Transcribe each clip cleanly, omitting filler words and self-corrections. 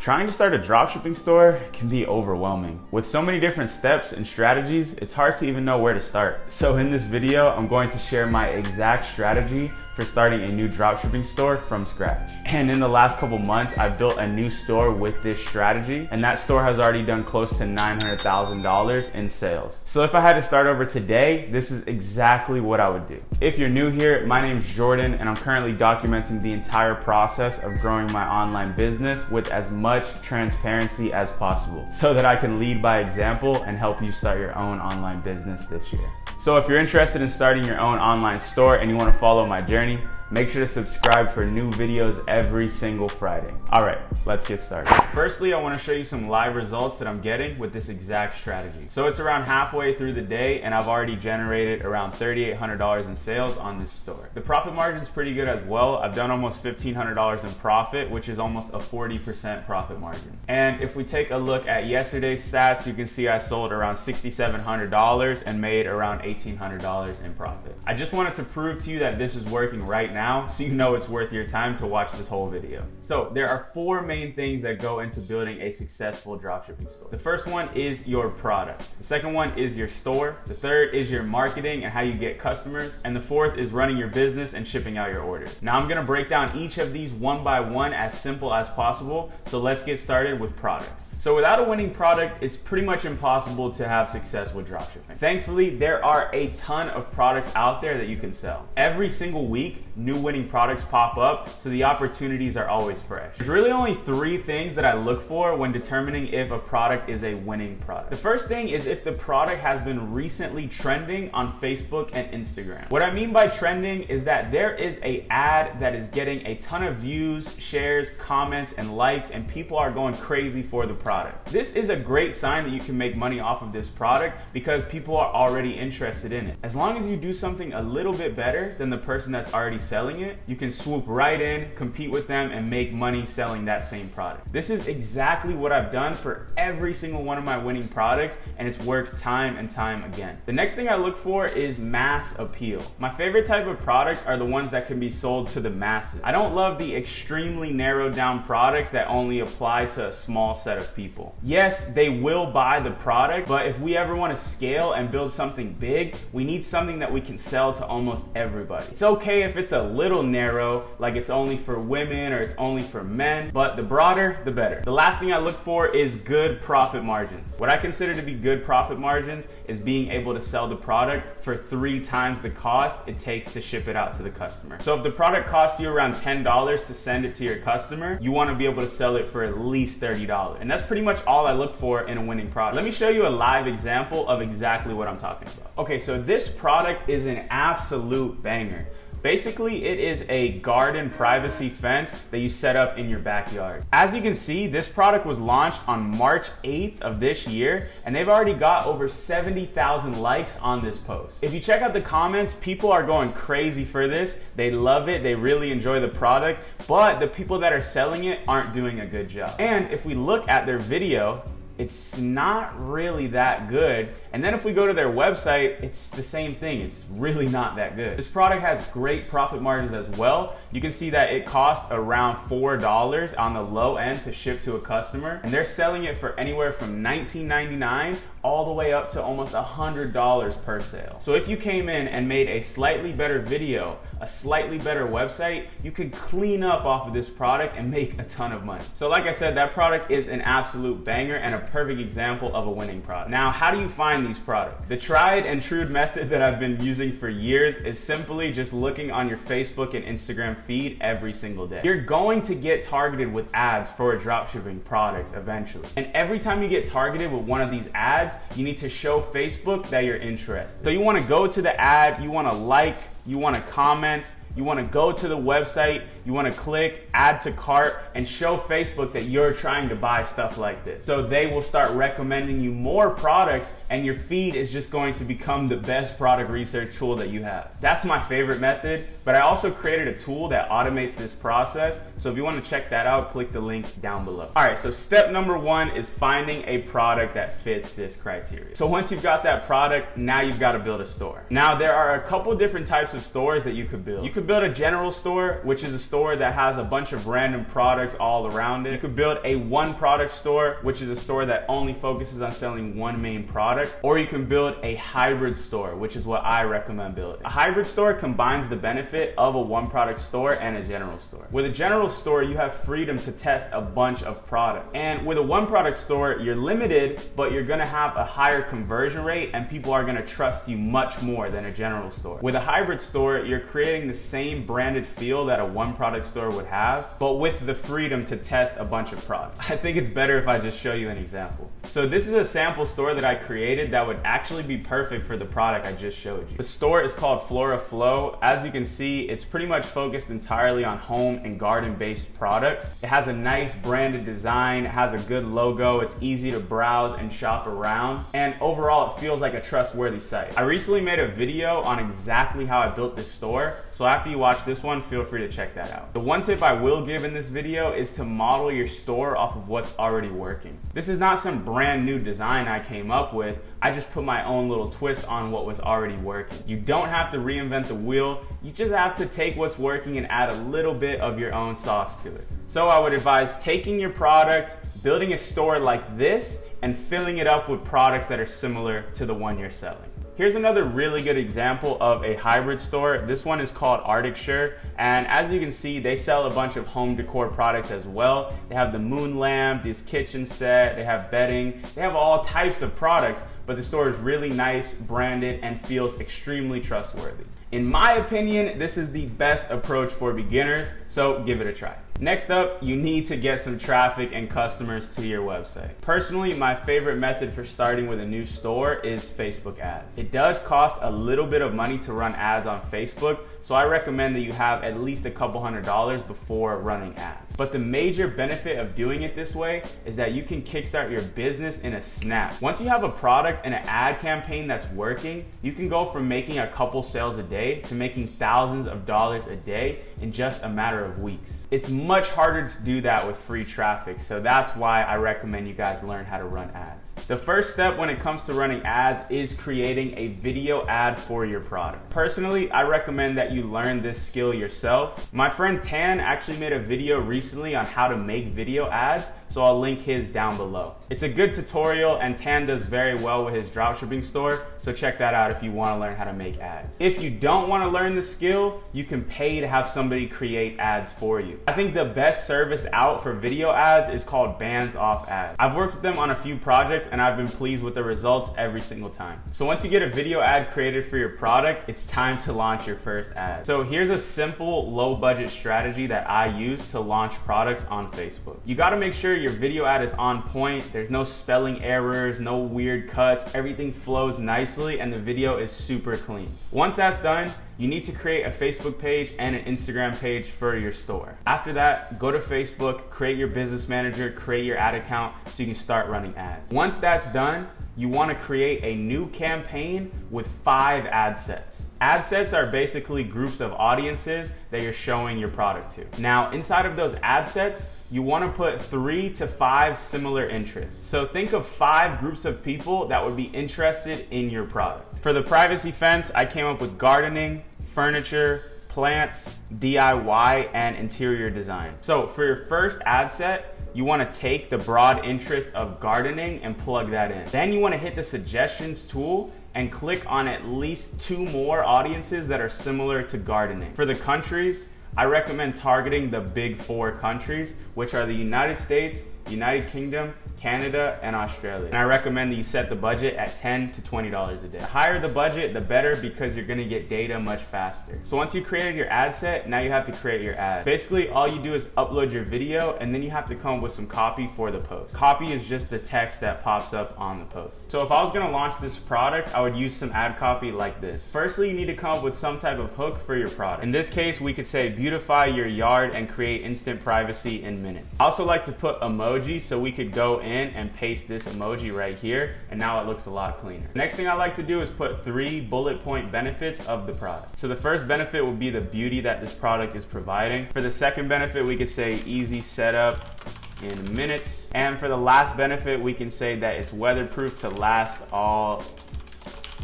Trying to start a dropshipping store can be overwhelming. With so many different steps and strategies, it's hard to even know where to start. So in this video, I'm going to share my exact strategy for starting a new dropshipping store from scratch. And in the last couple months, I've built a new store with this strategy, and that store has already done close to $900,000 in sales. So if I had to start over today, this is exactly what I would do. If you're new here, my name's Jordan, and I'm currently documenting the entire process of growing my online business with as much transparency as possible so that I can lead by example and help you start your own online business this year. So if you're interested in starting your own online store and you want to follow my journey, make sure to subscribe for new videos every single Friday. All right, let's get started. Firstly, I want to show you some live results that I'm getting with this exact strategy. So it's around halfway through the day and I've already generated around $3,800 in sales on this store. The profit margin is pretty good as well. I've done almost $1,500 in profit, which is almost a 40% profit margin. And if we take a look at yesterday's stats, you can see I sold around $6,700 and made around $1,800 in profit. I just wanted to prove to you that this is working right now, so you know it's worth your time to watch this whole video. So there are 4 main things that go into building a successful dropshipping store. The first one is your product. The second one is your store. The third is your marketing and how you get customers. And the fourth is running your business and shipping out your orders. Now I'm gonna break down each of these one by one as simple as possible. So let's get started with products. So without a winning product, it's pretty much impossible to have success with dropshipping. Thankfully, there are a ton of products out there that you can sell. Every single week, new winning products pop up, so the opportunities are always fresh. There's really only 3 things that I look for when determining if a product is a winning product. The first thing is if the product has been recently trending on Facebook and Instagram. What I mean by trending is that there is an ad that is getting a ton of views, shares, comments, and likes, and people are going crazy for the product. This is a great sign that you can make money off of this product because people are already interested in it. As long as you do something a little bit better than the person that's already selling it, you can swoop right in, compete with them, and make money selling that same product. This is exactly what I've done for every single one of my winning products, and it's worked time and time again. The next thing I look for is mass appeal. My favorite type of products are the ones that can be sold to the masses. I don't love the extremely narrowed down products that only apply to a small set of people. Yes, they will buy the product, but if we ever want to scale and build something big, we need something that we can sell to almost everybody. It's okay if it's a little narrow, like it's only for women or it's only for men, but the broader, the better. The last thing I look for is good profit margins. What I consider to be good profit margins is being able to sell the product for 3 times the cost it takes to ship it out to the customer. So if the product costs you around $10 to send it to your customer, you want to be able to sell it for at least $30. And that's pretty much all I look for in a winning product. Let me show you a live example of exactly what I'm talking about. Okay, so this product is an absolute banger. Basically, it is a garden privacy fence that you set up in your backyard. As you can see, this product was launched on March 8th of this year, and they've already got over 70,000 likes on this post. If you check out the comments, people are going crazy for this. They love it, they really enjoy the product, but the people that are selling it aren't doing a good job. And if we look at their video, it's not really that good. And then if we go to their website, it's the same thing. It's really not that good. This product has great profit margins as well. You can see that it costs around $4 on the low end to ship to a customer. And they're selling it for anywhere from $19.99 all the way up to almost $100 per sale. So if you came in and made a slightly better video, a slightly better website, you could clean up off of this product and make a ton of money. So like I said, that product is an absolute banger and a perfect example of a winning product. Now, how do you find these products? The tried and true method that I've been using for years is simply just looking on your Facebook and Instagram feed every single day. You're going to get targeted with ads for dropshipping products eventually. And every time you get targeted with one of these ads, you need to show Facebook that you're interested. So you want to go to the ad, you want to like, you want to comment, you want to go to the website, you want to click add to cart and show Facebook that you're trying to buy stuff like this. So they will start recommending you more products and your feed is just going to become the best product research tool that you have. That's my favorite method, but I also created a tool that automates this process. So if you want to check that out, click the link down below. All right, so step number 1 is finding a product that fits this criteria. So once you've got that product, now you've got to build a store. Now there are a couple different types of stores that you could build. You could build a general store, which is a store store that has a bunch of random products all around it. You could build a one product store, which is a store that only focuses on selling one main product, or you can build a hybrid store, which is what I recommend building. A hybrid store combines the benefit of a one product store and a general store. With a general store, you have freedom to test a bunch of products. And with a one product store, you're limited, but you're gonna have a higher conversion rate and people are gonna trust you much more than a general store. With a hybrid store, you're creating the same branded feel that a one product store would have, but with the freedom to test a bunch of products. I think it's better if I just show you an example. So this is a sample store that I created that would actually be perfect for the product I just showed you. The store is called Flora Flow. As you can see, it's pretty much focused entirely on home and garden based products. It has a nice branded design, it has a good logo, it's easy to browse and shop around, and overall it feels like a trustworthy site. I recently made a video on exactly how I built this store, so after you watch this one, feel free to check that out. The one tip I will give in this video is to model your store off of what's already working. This is not some brand new design I came up with, I just put my own little twist on what was already working. You don't have to reinvent the wheel, you just have to take what's working and add a little bit of your own sauce to it. So I would advise taking your product, building a store like this, and filling it up with products that are similar to the one you're selling. Here's another really good example of a hybrid store. This one is called Arctic Shirt, and as you can see, they sell a bunch of home decor products as well. They have the moon lamp, this kitchen set, they have bedding, they have all types of products, but the store is really nice, branded, and feels extremely trustworthy. In my opinion, this is the best approach for beginners, so give it a try. Next up, you need to get some traffic and customers to your website. Personally, my favorite method for starting with a new store is Facebook ads. It does cost a little bit of money to run ads on Facebook, so I recommend that you have at least a couple $100s before running ads. But the major benefit of doing it this way is that you can kickstart your business in a snap. Once you have a product and an ad campaign that's working, you can go from making a couple sales a day to making thousands of dollars a day in just a matter of weeks. It's much harder to do that with free traffic, so that's why I recommend you guys learn how to run ads. The first step when it comes to running ads is creating a video ad for your product. Personally, I recommend that you learn this skill yourself. My friend Tan actually made a video recently on how to make video ads, so I'll link his down below. It's a good tutorial and Tan does very well with his dropshipping store, so check that out if you want to learn how to make ads. If you don't want to learn the skill, you can pay to have somebody create ads for you. I think the best service out for video ads is called Bands Off Ads. I've worked with them on a few projects and I've been pleased with the results every single time. So once you get a video ad created for your product, it's time to launch your first ad. So here's a simple low budget strategy that I use to launch products on Facebook. You got to make sure your video ad is on point. There's no spelling errors, no weird cuts. Everything flows nicely and the video is super clean. Once that's done, you need to create a Facebook page and an Instagram page for your store. After that, go to Facebook, create your business manager, create your ad account so you can start running ads. Once that's done, you want to create a new campaign with 5 ad sets. Ad sets are basically groups of audiences that you're showing your product to. Now, inside of those ad sets, you want to put 3 to 5 similar interests. So think of 5 groups of people that would be interested in your product. For the privacy fence, I came up with gardening, furniture, plants, DIY, and interior design. So for your first ad set, you want to take the broad interest of gardening and plug that in. Then you want to hit the suggestions tool and click on at least 2 more audiences that are similar to gardening. For the countries, I recommend targeting the big 4 countries, which are the United States, United Kingdom, Canada, and Australia. And I recommend that you set the budget at $10 to $20 a day. The higher the budget, the better, because you're gonna get data much faster. So once you created your ad set, now you have to create your ad. Basically, all you do is upload your video, and then you have to come up with some copy for the post. Copy is just the text that pops up on the post. So if I was gonna launch this product, I would use some ad copy like this. Firstly, you need to come up with some type of hook for your product. In this case, we could say, beautify your yard and create instant privacy in minutes. I also like to put emojis, so we could go in and paste this emoji right here, and now it looks a lot cleaner. Next thing I like to do is put 3 bullet point benefits of the product. So the first benefit would be the beauty that this product is providing. For the second benefit, we could say easy setup in minutes. And for the last benefit, we can say that it's weatherproof to last all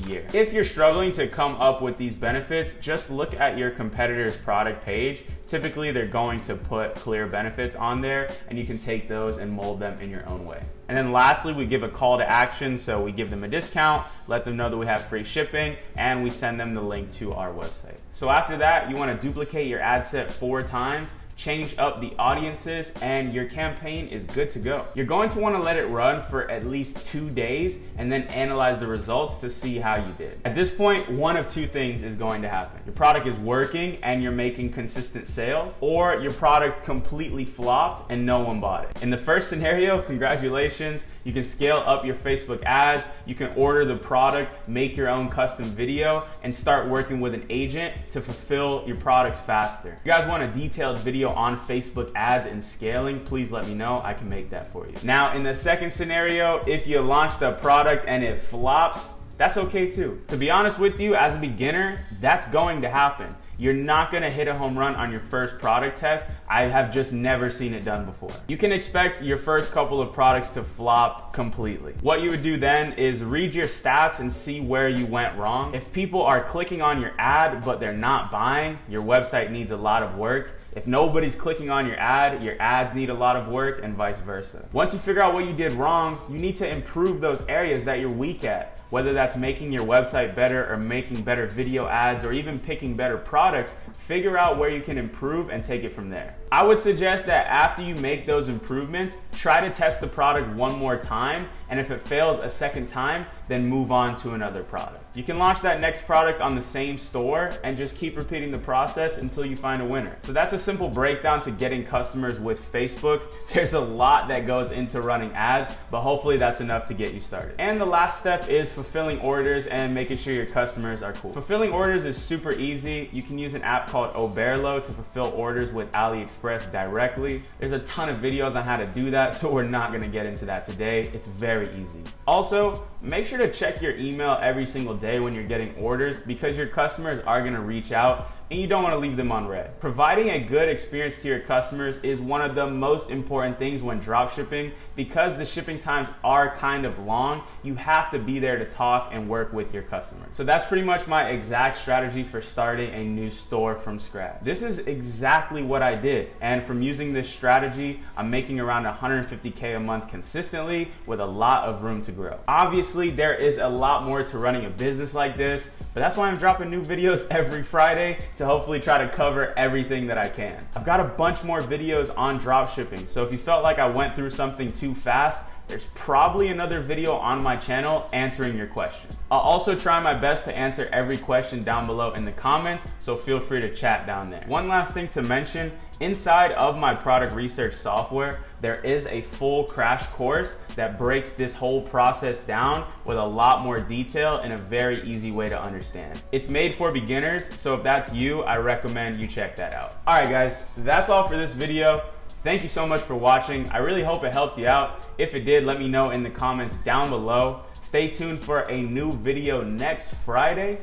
year. If you're struggling to come up with these benefits, just look at your competitor's product page. Typically, they're going to put clear benefits on there, and you can take those and mold them in your own way. And then lastly, we give a call to action. So we give them a discount, let them know that we have free shipping, and we send them the link to our website. So after that, you want to duplicate your ad set 4 times, change up the audiences, and your campaign is good to go. You're going to want to let it run for at least 2 days and then analyze the results to see how you did. At this point, one of 2 things is going to happen. Your product is working and you're making consistent sales, or your product completely flopped and no one bought it. In the first scenario, congratulations. You can scale up your Facebook ads, you can order the product, make your own custom video, and start working with an agent to fulfill your products faster. If you guys want a detailed video on Facebook ads and scaling, please let me know. I can make that for you. Now, in the second scenario, if you launched a product and it flops, that's okay too. To be honest with you, as a beginner, that's going to happen. You're not gonna hit a home run on your first product test. I have just never seen it done before. You can expect your first couple of products to flop completely. What you would do then is read your stats and see where you went wrong. If people are clicking on your ad, but they're not buying, your website needs a lot of work. If nobody's clicking on your ads need a lot of work, and vice versa. Once you figure out what you did wrong, you need to improve those areas that you're weak at. Whether that's making your website better or making better video ads or even picking better products, figure out where you can improve and take it from there. I would suggest that after you make those improvements, try to test the product one more time, and if it fails a second time, then move on to another product. You can launch that next product on the same store and just keep repeating the process until you find a winner. So that's a simple breakdown to getting customers with Facebook. There's a lot that goes into running ads, but hopefully that's enough to get you started. And the last step is fulfilling orders and making sure your customers are cool. Fulfilling orders is super easy. You can use an app called Oberlo to fulfill orders with AliExpress directly. There's a ton of videos on how to do that, so we're not gonna get into that today. It's very easy. Also, make sure to check your email every single day when you're getting orders, because your customers are gonna reach out and you don't want to leave them on red. Providing a good experience to your customers is one of the most important things when dropshipping, because the shipping times are kind of long. You have to be there to talk and work with your customers. So that's pretty much my exact strategy for starting a new store from scratch. This is exactly what I did, and from using this strategy, I'm making around 150K a month consistently with a lot of room to grow. Obviously, there is a lot more to running a business like this, but that's why I'm dropping new videos every Friday to hopefully try to cover everything that I can. I've got a bunch more videos on dropshipping, so if you felt like I went through something too fast, there's probably another video on my channel answering your question. I'll also try my best to answer every question down below in the comments, so feel free to chat down there. One last thing to mention, inside of my product research software, there is a full crash course that breaks this whole process down with a lot more detail in a very easy way to understand. It's made for beginners, so if that's you, I recommend you check that out. All right guys, that's all for this video. Thank you so much for watching. I really hope it helped you out. If it did, let me know in the comments down below. Stay tuned for a new video next Friday,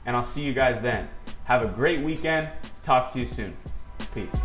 and I'll see you guys then. Have a great weekend. Talk to you soon. Peace.